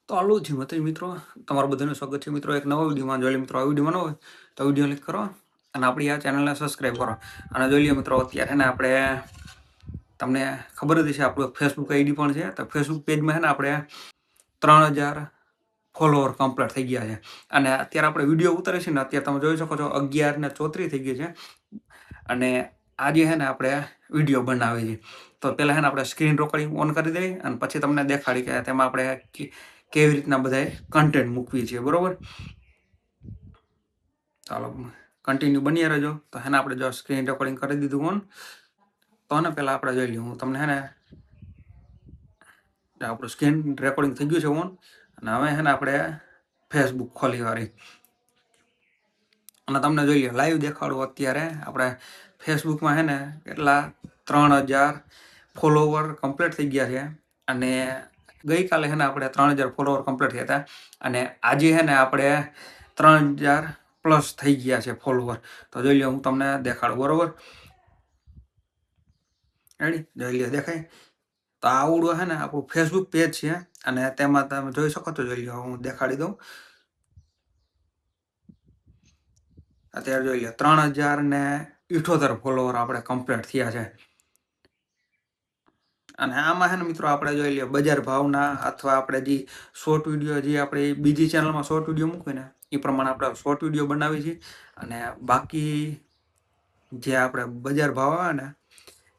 તો આલો છે મતે મિત્રો, તમારું બધાનું સ્વાગત છે મિત્રો એક નવા વિડીયોમાં. જોઈ લો મિત્રો, આ વિડીયોમાં ન હોય તો વિડીયો ક્લિક કરો અને આપણી આ ચેનલને સબસ્ક્રાઈબ કરો. અને જોઈ લો મિત્રો, અત્યારે ને આપણે તમને ખબર જ છે આપણું ફેસબુક આઈડી પણ છે. તો ફેસબુક પેજમાં છે ને આપણે 3000 ફોલોવર કમ્પ્લીટ થઈ ગયા છે. અને અત્યારે આપણે વિડીયો ઉતારે છે ને, અત્યારે તમે જોઈ શકો છો 11:34 થઈ ગઈ છે. અને આજે છે ને આપણે વિડીયો બનાવી છે. તો પહેલાં છે ને આપણે સ્ક્રીન રેકોર્ડિંગ ઓન કરી દઈએ અને પછી તમને દેખાડી કે તેમાં આપણે કેવી રીતના બધા કન્ટેન્ટ મૂકવી છે, બરોબર? ચાલો કન્ટિન્યુ બની રહેજો. તો હેને આપણે જો સ્ક્રીન રેકોર્ડિંગ કરી દીધું ઓન, તો ને પહેલાં આપણે જોઈ લઈએ. હું તમને હે ને આપણું સ્ક્રીન રેકોર્ડિંગ થઈ ગયું છે ઓન. અને હવે હે ને આપણે ફેસબુક ખોલી વાળી અને તમને જોઈ લો લાઈવ દેખાડું. અત્યારે આપણે ફેસબુકમાં હે ને કેટલા 3000 ફોલોવર કમ્પ્લીટ થઈ ગયા છે. અને ગઈકાલે હે ને આપણે 3000 ફોલોવર કમ્પ્લીટ થયા હતા. અને આજે હે ને આપણે 3000 પ્લસ થઈ ગયા છે ફોલોવર. તો જોઈ લો, હું તમને દેખાડું, બરોબર? રેડી? જોઈ લો, દેખાય? તો આવડું હે ને આપણું ફેસબુક પેજ છે. અને તેમાં તમે જોઈ શકો છો. જોઈ લો, હું દેખાડી દઉં. અત્યારે જોઈ લો 3078 ફોલોવર આપણે કમ્પ્લીટ થયા છે. અને આમાં છે ને મિત્રો આપણે જોઈ લઈએ બજાર ભાવના, અથવા આપણે જે શોર્ટ વિડીયો, જે આપણે બીજી ચેનલમાં શોર્ટ વિડીયો મૂકીએ ને એ પ્રમાણે આપણે શોર્ટ વિડીયો બનાવી છીએ. અને બાકી જે આપણે બજાર ભાવ આવે ને,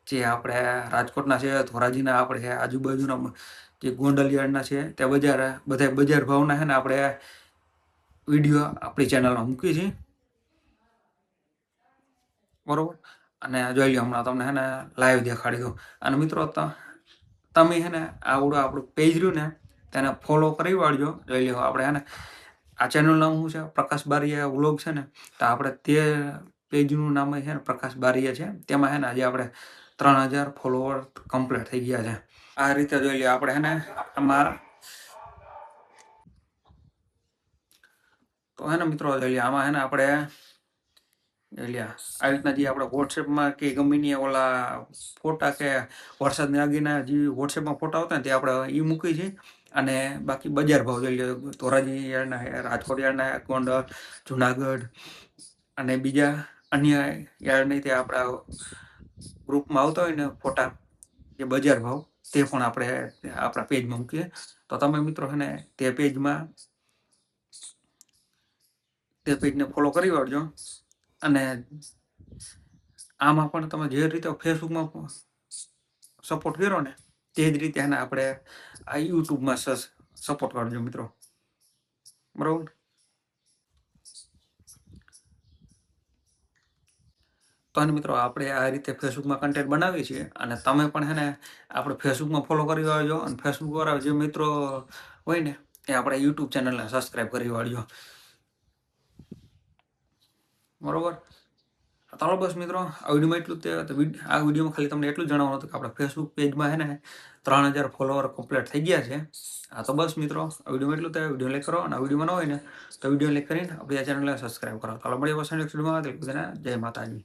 જે આપણે રાજકોટના છે, ધોરાજીના આપણે છે, આજુબાજુના જે ગોંડલિયાળના છે, તે બધા બજાર ભાવના છે ને આપણે વિડીયો આપણી ચેનલમાં મૂકીએ છીએ, બરોબર? અને જોઈ લો, હમણાં તમને હે ને લાઈવ દેખાડી દઉં. અને મિત્રો તમે હે ને આવડું આપણું પેજ રહ્યું ને તેને ફોલો કરી વાળજો. જોઈ લો, આપણે હે ને આ ચેનલનું નામ શું છે? પ્રકાશ બારિયા વ્લોગ છે ને. તો આપણે તે પેજનું નામ છે ને પ્રકાશ બારિયા છે. તેમાં હે ને આજે આપણે 3000 ફોલોવર કમ્પ્લીટ થઈ ગયા છે. આ રીતે જોઈ લો આપણે હે ને આમાં. તો હે ને મિત્રો જોઈ લો, આમાં હે ને આપણે જોઈ લો આવી રીતના જે આપણે વોટ્સએપમાં કે ગમે ની ઓલા ફોટા કે વરસાદની આગીના જે વોટ્સએપમાં ફોટા આવતા ને તે આપણે એ મૂકી છે. અને બાકી બજાર ભાવ જોઈ લો, ધોરાજી યાર્ડના છે, રાજકોટ યાર્ડના, ગોંડલ, જુનાગઢ અને બીજા અન્ય યાર્ડની તે આપણા ગ્રુપમાં આવતા હોય ને ફોટા, જે બજાર ભાવ, તે પણ આપણે આપણા પેજમાં મૂકીએ. તો તમે મિત્રો છે ને તે પેજને ફોલો કરી વાળજો. અને આમાં પણ તમે જે રીતે ફેસબુકમાં સપોર્ટ કર્યો ને તે જ રીતે એને આપણે આ યુટ્યુબમાં સપોર્ટ કરજો મિત્રો, બરાબર? તો અને મિત્રો આપણે આ રીતે ફેસબુકમાં કન્ટેન્ટ બનાવીએ છીએ. અને તમે પણ હે ને આપણે ફેસબુકમાં ફોલો કરી વાળજો. અને ફેસબુક વાળા જે મિત્રો હોય ને એ આપણે યુટ્યુબ ચેનલને સબસ્ક્રાઈબ કરી વાળજો, બરોબર? ચાલો બસ મિત્રો, આ વિડીયોમાં એટલું જ. આ વિડીયોમાં ખાલી તમને એટલું જણાવવાનું હતું કે આપણે ફેસબુક પેજમાં હે ને 3000 ફોલોવર કમ્પ્લીટ થઈ ગયા છે. હા, તો બસ મિત્રો, આ વિડીયોમાં એટલું થાય. વિડીયો લાઈક કરો. અને આ વિડીયોમાં ન હોય ને તો વિડીયો લાઈક કરીને આપણી આ ચેનલને સબસ્ક્રાઈબ કરો. ચાલો મળીએ પાછા નેક્સ્ટ વિડીયોમાં. જય માતાજી.